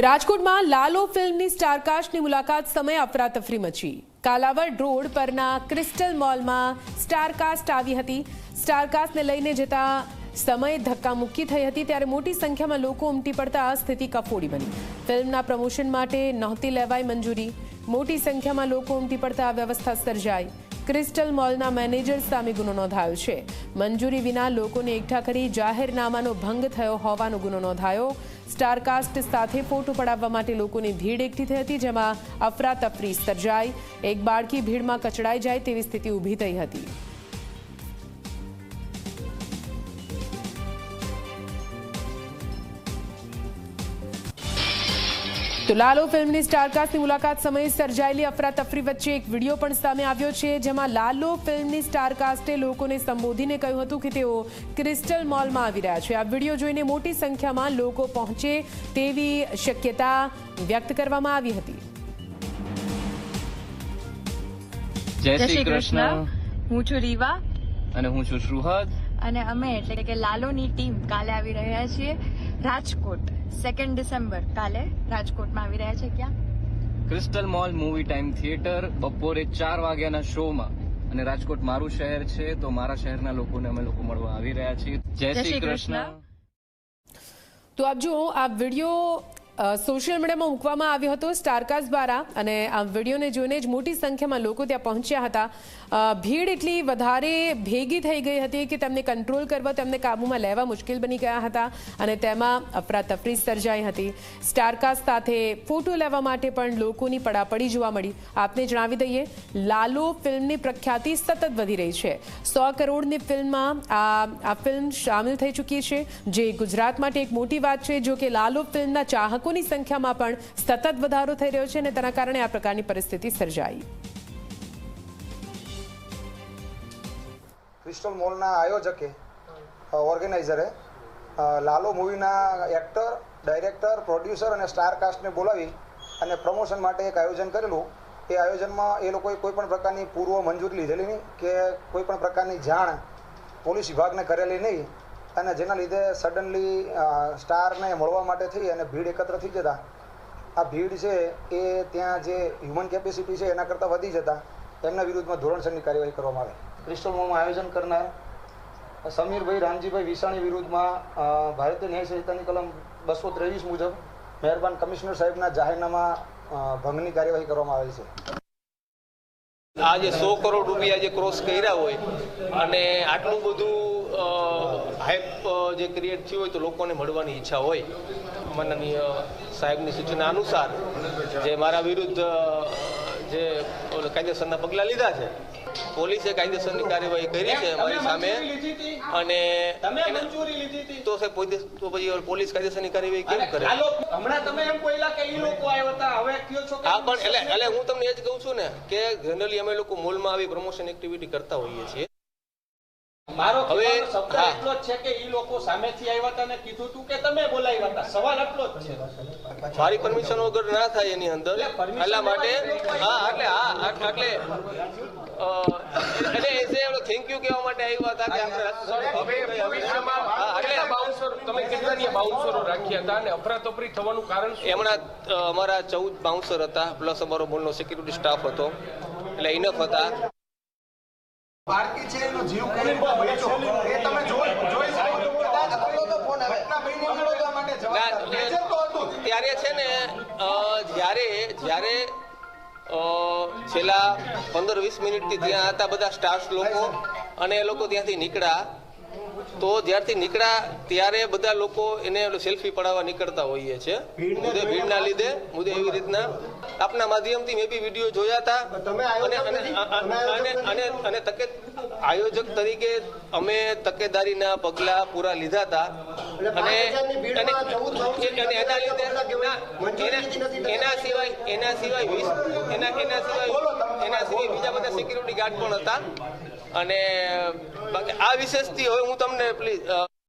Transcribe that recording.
રાજકોટમાં લાલો ફિલ્મની સ્ટારકાસ્ટની મુલાકાત સમયે અફરાતફરી મચી। કાલાવડ રોડ પરના ક્રિસ્ટલ મોલમાં સ્ટારકાસ્ટ આવી હતી। સ્ટારકાસ્ટને લઈને જતા સમયે ધક્કામુક્કી થઈ હતી ત્યારે મોટી સંખ્યામાં લોકો ઉમટી પડતા સ્થિતિ કફોડી બની। ફિલ્મના પ્રમોશન માટે નહોતી લેવાઈ મંજૂરી। મોટી સંખ્યામાં લોકો ઉમટી પડતા વ્યવસ્થા સર્જાઈ। ક્રિસ્ટલ મોલના મેનેજર સામે ગુનો નોંધાયો છે। મંજૂરી વિના લોકોને એકઠા કરી જાહેરનામાનો ભંગ થયો હોવાનો ગુનો નોંધાયો। સ્ટારકાસ્ટ સાથે ફોટો પડાવવા માટે લોકોની ભીડ એકઠી થઈ હતી, જેમાં અફરાતફરી સર્જાઈ। એક બાળકી ભીડમાં કચડાઈ જાય તેવી સ્થિતિ ઊભી થઈ હતી। તો લાલો ફિલ્મની સ્ટારકાસ્ટની મુલાકાત સમયે સર્જાયેલી અફરાતફરી વચ્ચે એક વિડીયો પણ સામે આવ્યો છે, જેમાં લાલો ફિલ્મની સ્ટારકાસ્ટે લોકોને સંબોધીને કહ્યું હતું કે તેઓ ક્રિસ્ટલ મોલમાં આવી રહ્યા છે। આ વિડીયો જોઈને મોટી સંખ્યામાં લોકો પહોંચે તેવી શક્યતા વ્યક્ત કરવામાં આવી હતી। જય શ્રી કૃષ્ણ। હું છું રીવા અને હું છું શ્રુહદ અને અમે એટલે કે લાલોની ટીમ કાલે આવી રહ્યા છીએ રાજકોટ। 2 ડિસેમ્બર કાલે રાજકોટમાં આવી રહ્યા છે। ક્યાં? Crystal mall movie time theatre બપોરે 4 વાગ્યાના શોમાં। અને રાજકોટ મારું શહેર છે, તો મારા શહેરના લોકોને અમે લોકો મળવા આવી રહ્યા છીએ। જય શ્રી કૃષ્ણ। તો આપ જો આ વિડીયો સોશિયલ મીડિયામાં મૂકવામાં આવ્યો હતો સ્ટારકાસ્ટ દ્વારા, અને આ વિડીયોને જોઈને જ મોટી સંખ્યામાં લોકો ત્યાં પહોંચ્યા હતા। ભીડ એટલી વધારે ભેગી થઈ ગઈ હતી કે તેમને કંટ્રોલ કરવા, તેમને કાબૂમાં લેવા મુશ્કેલ બની ગયા હતા, અને તેમાં અફરાતફરી સર્જાઈ હતી। સ્ટારકાસ્ટ સાથે ફોટો લેવા માટે પણ લોકોની પડાપડી જોવા મળી। આપને જણાવી દઈએ, લાલો ફિલ્મની પ્રખ્યાતિ સતત વધી રહી છે। 100 કરોડની ફિલ્મમાં આ ફિલ્મ સામેલ થઈ ચૂકી છે, જે ગુજરાત માટે એક મોટી વાત છે। જો કે લાલો ફિલ્મના ચાહકો ની સંખ્યામાં પણ સતત વધારો થઈ રહ્યો છે, અને તેના કારણે આ પ્રકારની પરિસ્થિતિ સર્જાઈ। ક્રિસ્ટલ મોલના આયોજકે ઓર્ગેનાઇઝરે લાલો મૂવીના એક્ટર, ડાયરેક્ટર, પ્રોડ્યુસર અને સ્ટારકાસ્ટને બોલાવી અને પ્રમોશન માટે એક આયોજન કરેલું। એ આયોજનમાં એ લોકોએ કોઈ પણ પ્રકારની પૂર્વ મંજૂરી લીધેલી નહીં કે કોઈ પણ પ્રકારની જાણ પોલીસ વિભાગને કરેલી નહીં, અને જેના લીધે સડનલી સ્ટારને મળવા માટે થઈ અને ભીડ એકત્ર થઈ જતા આ ભીડ છે એ ત્યાં જે હ્યુમન કેપેસિટી છે એના કરતાં વધી જતા એમના વિરુદ્ધમાં ધોરણસરની કાર્યવાહી કરવામાં આવે। ક્રિસ્ટલ મોલમાં આયોજન કરનાર સમીરભાઈ રામજીભાઈ વિસાણી વિરુદ્ધમાં ભારતીય ન્યાય સંહિતાની કલમ 223 મુજબ મહેરબાન કમિશનર સાહેબના જાહેરનામા ભંગની કાર્યવાહી કરવામાં આવેલ છે। આજે 100 કરોડ રૂપિયા જે ક્રોસ કર્યા હોય અને આટલું બધું હાઈપ જે ક્રિએટ થયું હોય, તો લોકોને મળવાની ઈચ્છા હોય। માનનીય સાહેબની સૂચના અનુસાર જે મારા વિરુદ્ધ જે કાયદેસરના પગલાં લીધા છે, પોલીસે કાયદેસરની કાર્યવાહી કરી છે મારી સામે, અને તો પછી પોલીસ કાયદેસરની કાર્યવાહી કેમ કરે? હમણાં તમે એમ બોલ્યા કે ઈ લોકો આવ્યા હતા, હવે કયો છો કે હા, પણ એટલે હું તમને એ જ કહું છું ને કે જનરલી અમે લોકો મોલમાં આવી પ્રમોશન એક્ટિવિટી કરતા હોઈએ છીએ। મારો હવે શબ્દ એટલો જ છે કે ઈ લોકો સામેથી આવ્યા હતા ને કીધું તું કે તમે બોલાવ્યા હતા, સવાલ એટલો જ છે। મારી પરમિશન વગર ના થાય એની અંદર, એટલા માટે એટલે થેન્ક યુ કહેવા માટે આવ્યા હતા કે તમે કેટલા બાઉન્સરો રાખ્યા હતા અને અફરાતફરી થવાનું કારણ? હમણાં અમારા 14 બાઉન્સર હતા, પ્લસ અમારો મોલનો સિક્યુરિટી સ્ટાફ હતો, એટલે ઇનફ હતા। બાળકી છે એનો જીવ કેવી રીતે બચ્યો એ તમે જોઈ શકો છો। કદાચ આપણો તો ફોન આવે ઘટના બની મળવા માટે જવાબદાર તો હતું ત્યારે છે ને જ્યારે છેલ્લા 15-20 મિનિટથી ત્યાં હતા બધા સ્ટાફ લોકો, અને એ લોકો ત્યાંથી નીકળ્યા, તો જ્યારથી નીકળ્યા ત્યારે બધા લોકો એને સેલ્ફી પડાવવા નીકળતા હોઈએ છે ભીડના લીધે મુદ્દે। એવી રીતના આપના માધ્યમથી મેં બી વિડીયો જોયા હતા, અને આયોજક તરીકે અમે તકેદારીના પગલા પૂરા લીધા હતા, અને એના સિવાય બીજા બધા સિક્યુરિટી ગાર્ડ પણ હતા। અને બાકી આ વિશેષથી હવે હું તમને પ્લીઝ